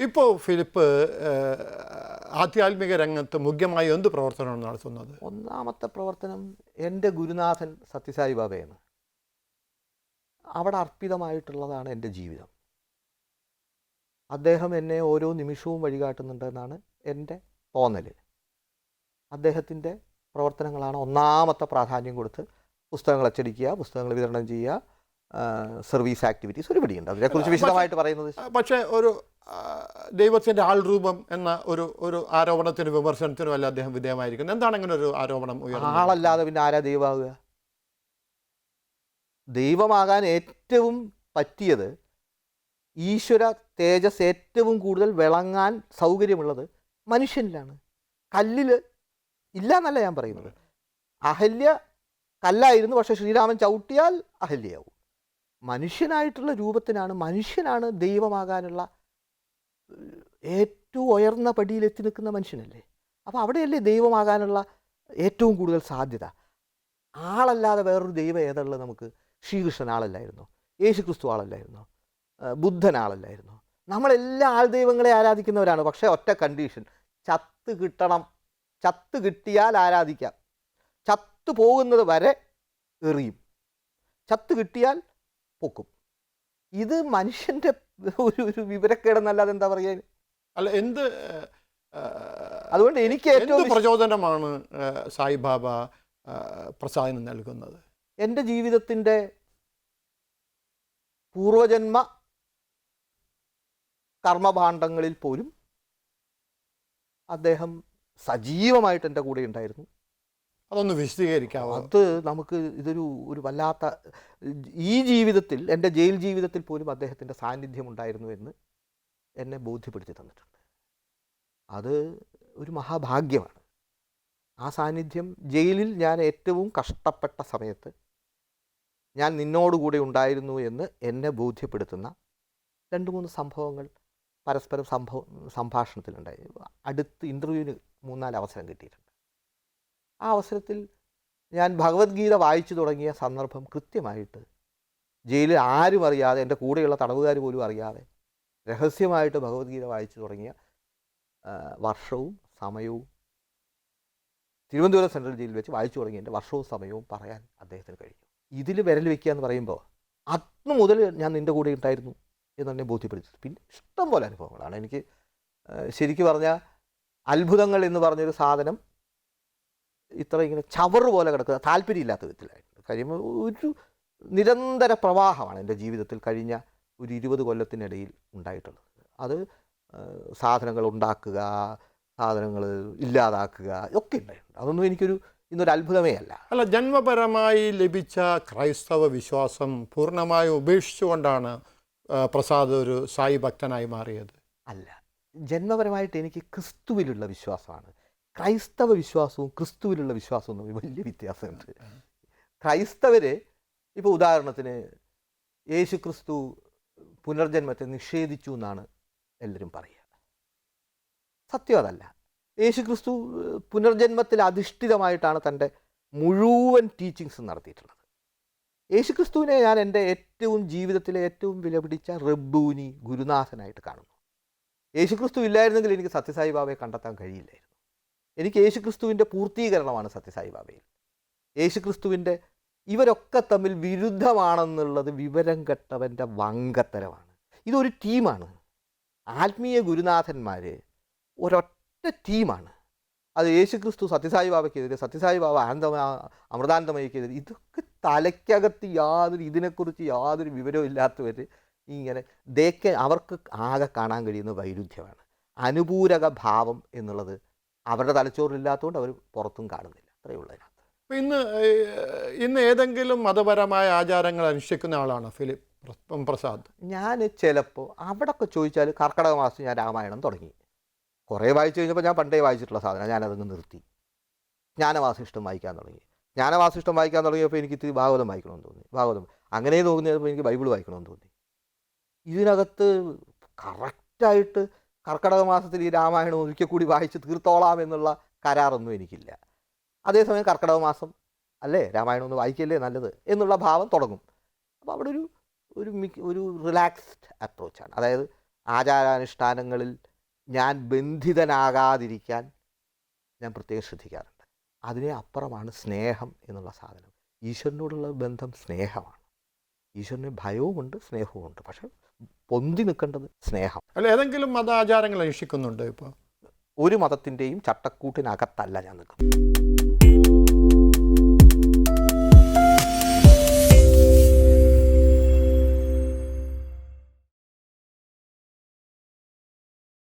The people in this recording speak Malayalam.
ഇപ്പോൾ ഫിലിപ്പ് ആധ്യാത്മിക രംഗത്ത് മുഖ്യമായി എന്ത് പ്രവർത്തനമാണ് നടത്തുന്നത്? ഒന്നാമത്തെ പ്രവർത്തനം എൻ്റെ ഗുരുനാഥൻ സത്യസായി ബാബയാണ്. അവിടെ അർപ്പിതമായിട്ടുള്ളതാണ് എൻ്റെ ജീവിതം. അദ്ദേഹം എന്നെ ഓരോ നിമിഷവും വഴികാട്ടുന്നുണ്ടെന്നാണ് എൻ്റെ തോന്നൽ. അദ്ദേഹത്തിൻ്റെ പ്രവർത്തനങ്ങളാണ് ഒന്നാമത്തെ പ്രാധാന്യം കൊടുത്ത് പുസ്തകങ്ങൾ അച്ചടിക്കുക, പുസ്തകങ്ങൾ വിതരണം ചെയ്യുക, സർവീസ് ആക്ടിവിറ്റീസ് ഒരുപടിയുണ്ട്. അതിനെക്കുറിച്ച് വിശദമായിട്ട് പറയുന്നത്. പക്ഷേ ഒരു ദൈവത്തിൻ്റെ ആൾരൂപം എന്ന ഒരു ആരോപണത്തിനും വിമർശനത്തിനും അല്ല അദ്ദേഹം വിധേയമായിരിക്കുന്നത്. എന്താണ് അങ്ങനെ ഒരു ആരോപണം ഉയർന്നത്? ആളല്ലാതെ പിന്നെ ആരാ ദൈവമാകുക? ദൈവമാകാൻ ഏറ്റവും പറ്റിയത്, ഈശ്വര തേജസ് ഏറ്റവും കൂടുതൽ വിളങ്ങാൻ സൗകര്യമുള്ളത് മനുഷ്യനിലാണ്. കല്ലിൽ ഇല്ല എന്നല്ല ഞാൻ പറയുന്നത്. അഹല്യ കല്ലായിരുന്നു, പക്ഷെ ശ്രീരാമൻ ചവിട്ടിയാൽ അഹല്യയാവും. മനുഷ്യനായിട്ടുള്ള രൂപത്തിനാണ്, മനുഷ്യനാണ് ദൈവമാകാനുള്ള ഏറ്റവും ഉയർന്ന പടിയിലെത്തി നിൽക്കുന്ന മനുഷ്യനല്ലേ. അപ്പോൾ അവിടെയല്ലേ ദൈവമാകാനുള്ള ഏറ്റവും കൂടുതൽ സാധ്യത. ആളല്ലാതെ വേറൊരു ദൈവം ഏതുള്ളത് നമുക്ക്? ശ്രീകൃഷ്ണൻ ആളല്ലായിരുന്നോ? യേശുക്രിസ്തു ആളല്ലായിരുന്നോ? ബുദ്ധൻ ആളല്ലായിരുന്നോ? നമ്മളെല്ലാ ആൾ ദൈവങ്ങളെ ആരാധിക്കുന്നവരാണ്. പക്ഷേ ഒറ്റ കണ്ടീഷൻ, ചത്ത് കിട്ടണം. ചത്ത് കിട്ടിയാൽ ആരാധിക്കാം. ചത്തു പോകുന്നത് വരെ എറിയും. ചത്ത് കിട്ടിയാൽ പൊക്കും. ഇത് മനുഷ്യൻ്റെ ഒരു വിവരക്കേടെന്നല്ലാതെ എന്താ പറയുക? അല്ല, എന്ത് അതുകൊണ്ട് എനിക്ക് ഏറ്റവും പ്രചോദനമാണ് സായിബാബ പ്രസാദിന് നൽകുന്നത്? എൻ്റെ ജീവിതത്തിൻ്റെ പൂർവജന്മ കർമ്മഭാണ്ഡങ്ങളിൽ പോലും അദ്ദേഹം സജീവമായിട്ട് എൻ്റെ കൂടെ ഉണ്ടായിരുന്നു. അതൊന്ന് വിശദീകരിക്കാമോ? അത് നമുക്ക് ഒരു വല്ലാത്ത, ഈ ജീവിതത്തിൽ, എൻ്റെ ജയിൽ ജീവിതത്തിൽ പോലും അദ്ദേഹത്തിൻ്റെ സാന്നിധ്യം ഉണ്ടായിരുന്നു എന്ന് എന്നെ ബോധ്യപ്പെടുത്തി തന്നിട്ടുണ്ട്. അത് ഒരു മഹാഭാഗ്യമാണ്. ആ സാന്നിധ്യം ജയിലിൽ ഞാൻ ഏറ്റവും കഷ്ടപ്പെട്ട സമയത്ത് ഞാൻ നിന്നോടുകൂടെ ഉണ്ടായിരുന്നു എന്ന് എന്നെ ബോധ്യപ്പെടുത്തുന്ന 2-3 സംഭവങ്ങൾ പരസ്പരം സംഭാഷണത്തിലുണ്ടായി. അടുത്ത് ഇൻ്റർവ്യൂവിന് 3-4 അവസരം കിട്ടിയിട്ടുണ്ട്. ആ അവസരത്തിൽ ഞാൻ ഭഗവത്ഗീത വായിച്ചു തുടങ്ങിയ സന്ദർഭം കൃത്യമായിട്ട് ജയിലിൽ ആരും അറിയാതെ, എൻ്റെ കൂടെയുള്ള തടവുകാർ പോലും അറിയാതെ രഹസ്യമായിട്ട് ഭഗവത്ഗീത വായിച്ചു തുടങ്ങിയ വർഷവും സമയവും, തിരുവനന്തപുരം സെൻട്രൽ ജയിലിൽ വെച്ച് വായിച്ചു തുടങ്ങിയ എൻ്റെ വർഷവും സമയവും പറയാൻ അദ്ദേഹത്തിന് കഴിഞ്ഞു. ഇതിൽ വിരൽ വയ്ക്കുക എന്ന് പറയുമ്പോൾ അന്ന് മുതൽ ഞാൻ നിൻ്റെ കൂടെ ഉണ്ടായിരുന്നു എന്നെ ബോധ്യപ്പെടുത്തി. പിന്നെ ഇഷ്ടം പോലെ അനുഭവങ്ങളാണ് എനിക്ക്. ശരിക്കും പറഞ്ഞാൽ അത്ഭുതങ്ങൾ എന്ന് പറഞ്ഞൊരു സാധനം ഇത്ര ഇങ്ങനെ ചവറ് പോലെ കിടക്കുക, താല്പര്യമില്ലാത്ത വിധത്തിലായിട്ടുണ്ട്. കാര്യം ഒരു നിരന്തര പ്രവാഹമാണ് എൻ്റെ ജീവിതത്തിൽ കഴിഞ്ഞ ഒരു 20 കൊല്ലത്തിനിടയിൽ ഉണ്ടായിട്ടുള്ളത്. അത് സാധനങ്ങൾ ഉണ്ടാക്കുക, സാധനങ്ങൾ ഇല്ലാതാക്കുക ഒക്കെ ഉണ്ടായിട്ടുണ്ട്. അതൊന്നും ഇന്നൊരു അത്ഭുതമേ അല്ല. അല്ല, ജന്മപരമായി ലഭിച്ച ക്രൈസ്തവ വിശ്വാസം പൂർണ്ണമായും ഉപേക്ഷിച്ചുകൊണ്ടാണ് പ്രസാദ് ഒരു സായി ഭക്തനായി മാറിയത്? അല്ല, ജന്മപരമായിട്ട് എനിക്ക് ക്രിസ്തുവിലുള്ള വിശ്വാസമാണ്. ക്രൈസ്തവ വിശ്വാസവും ക്രിസ്തുവിലുള്ള വിശ്വാസവും തമ്മിൽ വലിയ വ്യത്യാസമുണ്ട്. ക്രൈസ്തവർ, ഇപ്പോൾ ഉദാഹരണത്തിന് യേശു ക്രിസ്തു പുനർജന്മത്തെ നിഷേധിച്ചു എന്നാണ് എല്ലാവരും പറയുക. സത്യം അതല്ല. യേശു ക്രിസ്തു പുനർജന്മത്തിൽ അധിഷ്ഠിതമായിട്ടാണ് തൻ്റെ മുഴുവൻ ടീച്ചിങ്സ് നടത്തിയിട്ടുള്ളത്. യേശു ക്രിസ്തുവിനെ ഞാൻ എൻ്റെ ജീവിതത്തിലെ ഏറ്റവും വിലപിടിച്ച റബ്ബൂനി, ഗുരുനാഥനായിട്ട് കാണുന്നു. യേശു ക്രിസ്തു ഇല്ലായിരുന്നെങ്കിൽ എനിക്ക് സത്യസായി ബാബയെ കണ്ടെത്താൻ കഴിയില്ലായിരുന്നു. എനിക്ക് യേശു ക്രിസ്തുവിൻ്റെ പൂർത്തീകരണമാണ് സത്യസായി ബാബയിൽ. യേശു ക്രിസ്തുവിൻ്റെ ഇവരൊക്കെ തമ്മിൽ വിരുദ്ധമാണെന്നുള്ളത് വിവരം കെട്ടവൻ്റെ വങ്കത്തരമാണ്. ഇതൊരു ടീമാണ്. ആത്മീയ ഗുരുനാഥന്മാർ ഒരൊറ്റ ടീമാണ്. അത് യേശു ക്രിസ്തു സത്യസായി ബാബയ്ക്കെതിരെ, സത്യസായി ബാബ അമൃതാനന്ദമയ്ക്കെതിരെ, ഇതൊക്കെ തലയ്ക്കകത്ത് ഇതിനെക്കുറിച്ച് യാതൊരു വിവരവും ഇല്ലാത്തവർ ഇങ്ങനെ അവർക്ക് ആകെ കാണാൻ കഴിയുന്ന വൈരുദ്ധ്യമാണ്. അനുപൂരക ഭാവം എന്നുള്ളത് അവരുടെ തലച്ചോറിലില്ലാത്തതുകൊണ്ട് അവർ പുറത്തും കാണുന്നില്ല. അത്രയേ ഉള്ളൂ അതിനകത്ത്. ഇന്ന് ഏതെങ്കിലും മതപരമായ ആചാരങ്ങൾ അനുഷ്ഠിക്കുന്ന ആളാണ് ഫിലിപ്പ് പ്രസാദ്? ഞാൻ ചിലപ്പോൾ അവിടെയൊക്കെ ചോദിച്ചാൽ കർക്കിടക മാസം ഞാൻ രാമായണം തുടങ്ങി. കുറേ വായിച്ചു കഴിഞ്ഞപ്പോൾ ഞാൻ പണ്ടേ വായിച്ചിട്ടുള്ള സാധനം ഞാനതങ്ങ് നിർത്തി. ജ്ഞാനവാസിഷ്ടം വായിക്കാൻ തുടങ്ങി. ജ്ഞാനവാസിഷ്ടം വായിക്കാൻ തുടങ്ങിയപ്പോൾ എനിക്ക് ഇത്തിരി ഭാഗവതം വായിക്കണമെന്ന് തോന്നി. ഭാഗവതം അങ്ങനെ തോന്നിയപ്പോൾ എനിക്ക് ബൈബിൾ വായിക്കണമെന്ന് തോന്നി. ഇതിനകത്ത് കറക്റ്റായിട്ട് കർക്കിടക മാസത്തിൽ ഈ രാമായണം ഒരിക്കൽ കൂടി വായിച്ച് തീർത്തോളാം എന്നുള്ള കരാറൊന്നും എനിക്കില്ല. അതേസമയം കർക്കിടക മാസം അല്ലേ, രാമായണം ഒന്ന് വായിക്കല്ലേ നല്ലത് എന്നുള്ള ഭാവം തുടങ്ങും. അപ്പോൾ അവിടെ ഒരു റിലാക്സ്ഡ് അപ്രോച്ചാണ്. അതായത് ആചാരാനുഷ്ഠാനങ്ങളിൽ ഞാൻ ബന്ധിതനാകാതിരിക്കാൻ ഞാൻ പ്രത്യേകം ശ്രദ്ധിക്കാറുണ്ട്. അതിനെ അപ്പുറമാണ് സ്നേഹം എന്നുള്ള സാധനം. ഈശ്വരനോടുള്ള ബന്ധം സ്നേഹമാണ്. ഈശ്വരന് ഭയവുമുണ്ട് സ്നേഹവുമുണ്ട്. പക്ഷെ പൊന്തി നിൽക്കേണ്ടത് സ്നേഹം. അല്ല, ഏതെങ്കിലും മതാചാരങ്ങൾ അനുഷ്ഠിക്കുന്നുണ്ട് ഇപ്പോൾ? ഒരു മതത്തിൻ്റെയും ചട്ടക്കൂട്ടിനകത്തല്ല ഞാൻ നിൽക്കുന്നത്.